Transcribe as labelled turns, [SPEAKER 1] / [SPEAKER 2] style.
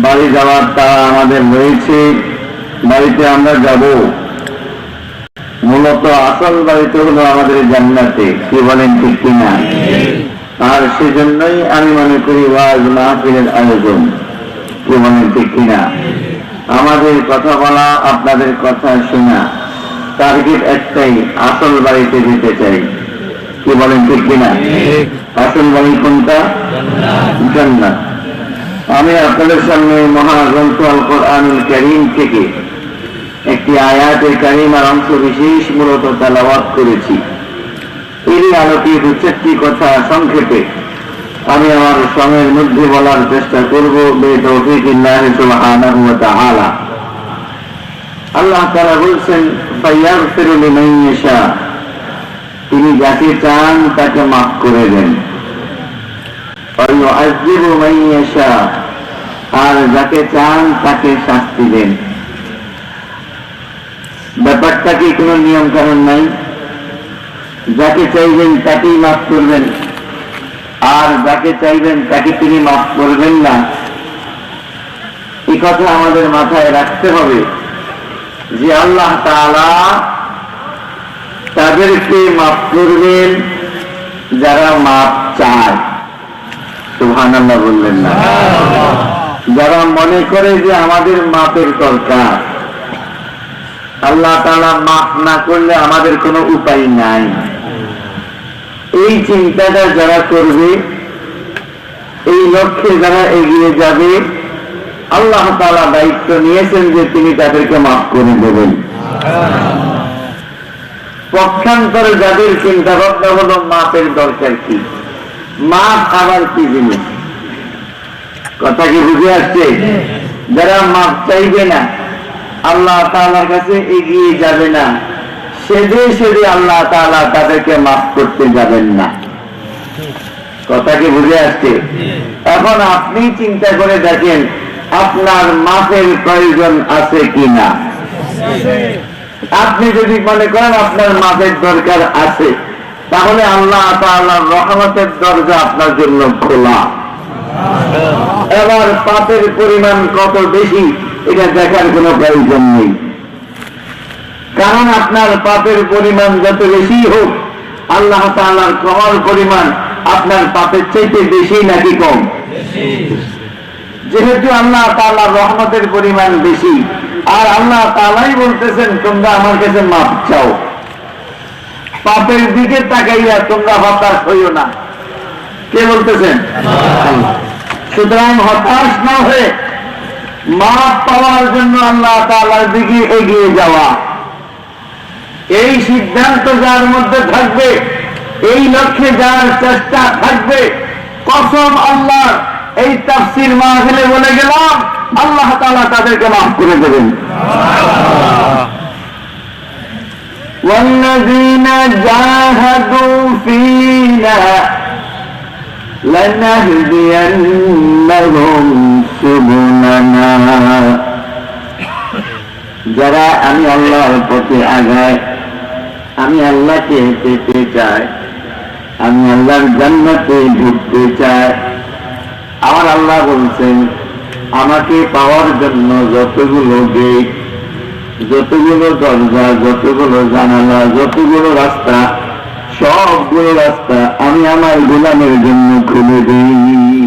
[SPEAKER 1] বাড়ি যাওয়ার তারা আমাদের রয়েছে, বাড়িতে আমরা যাব। মূলত আসল বাড়িতে হলো আমাদের জান্নাতে, কি বলেন ঠিক কিনা? আর সেজন্যই আমি মনে করি ওয়াজ মাহফিলের আয়োজন, কি বলেন ঠিক কিনা? আমাদের কথা বলা, আপনাদের কথা শোনা, টার্গেট একটাই, আসল বাড়িতে যেতে চাই, কি বলেন ঠিক কিনা? আসল বাড়ি কোনটা? জান্নাত। আমি আপনাদের সামনে মহাগ্রন্থ আল কোরআনুল কারীম থেকে একটি আয়াতের কারিমার অংশ বিশেষ মূলত তেলাওয়াত করেছি। এরই আলোকে দু চারটি কথা সংক্ষেপে আমি আমার সময়ের মধ্যে বলার চেষ্টা করব। বিতাওফীকিল্লাহি সুবহানাহু ওয়া তাআলা। আল্লাহ তাআলা বলছেন, ফায়াগফিরু লিমান ইয়াশা, তিনি যাকে চান তাকে মাফ করে দেন। ওয়া ইউআযযিবু মান ইয়াশা, আর যাকে চান তাকে শাস্তি দেন। ব্যাপারটা কি কোনো নিয়ম কানুন নাই? যাকে চাইবেন তাকেই মাফ করবেন, আর যাকে চাইবেন তাকে তিনি মাফ করবেন না। এই কথা আমাদের মাথায় রাখতে হবে যে আল্লাহ তাআলা তাদেরকে মাফ করবেন যারা মাফ চায়। সুবহানাল্লাহ বললেন না? যারা মনে করে যে আমাদের মাফের দরকার, আল্লাহ তাআলা মাফ না করলে আমাদের কোনো উপায় নাই, এই চিন্তাটা যারা করবে, এই লক্ষ্যে যারা এগিয়ে যাবে, আল্লাহ তাআলা দায়িত্ব নিয়েছেন যে তিনি তাদেরকে মাফ করে দেবেন। পক্ষান্তরে যাদের চিন্তা ভাবনা হলো মাফের দরকার কি, মাফ আবার কি জিনিস, কথা কি বুঝে আসছে? যারা মাফ চাইবে না, আল্লাহ তাআলার কাছে এগিয়ে যাবে না, সেদে সেদে আল্লাহ তাআলা তাদেরকে মাফ করতে যাবেন না। কথা কি বুঝে আসছে? এখন আপনি চিন্তা করে দেখেন আপনার মাফের প্রয়োজন আছে কিনা। আপনি যদি মনে করেন আপনার মাফের দরকার আছে, তাহলে আল্লাহ তাআলার রহমতের দরজা আপনার জন্য খোলা। এবার পাপের পরিমাণ কত বেশি এটা দেখার কোনো প্রয়োজন নেই, কারণ আপনার পাপের পরিমাণ যত বেশি হোক, আল্লাহ তাআলার ক্ষমার পরিমাণ আপনার পাপের চাইতে বেশি নাকি কম? যেহেতু আল্লাহ তাআলার রহমতের পরিমাণ বেশি, আর আল্লাহ তাআলাই বলতেছেন তোমরা আমার কাছে মাফ চাও, পাপের দিকে তাকাইয়া তোমরা হতাশ হইও না। কে বলতেছেন? সুতরাং হতাশ না হয়ে মাফ পাওয়ার জন্য আল্লাহ তাআলার দিকে এগিয়ে যাওয়া, এই সিদ্ধান্ত যার মধ্যে থাকবে, এই লক্ষ্যে যার চেষ্টা থাকবে, কসম আল্লাহ, এই তাফসীর মাহফিলে বলে গেলাম আল্লাহ তাআলা তাদেরকে মাফ করে দেবেন। والذين جاهدوا فينا لنهدينهم سبلنا, যারা আমি আল্লাহর পথে আগায়, আমি আল্লাহকে পেতে চাই, আমি আল্লাহর জান্নাতে ঢুকতে চাই, আমার আল্লাহ বলছেন আমাকে পাওয়ার জন্য যতগুলো গেট, যতগুলো দরজা, যতগুলো জানালা, যতগুলো রাস্তা, সবগুলো রাস্তা আমি আমার গোলামের জন্য খুলে দিই।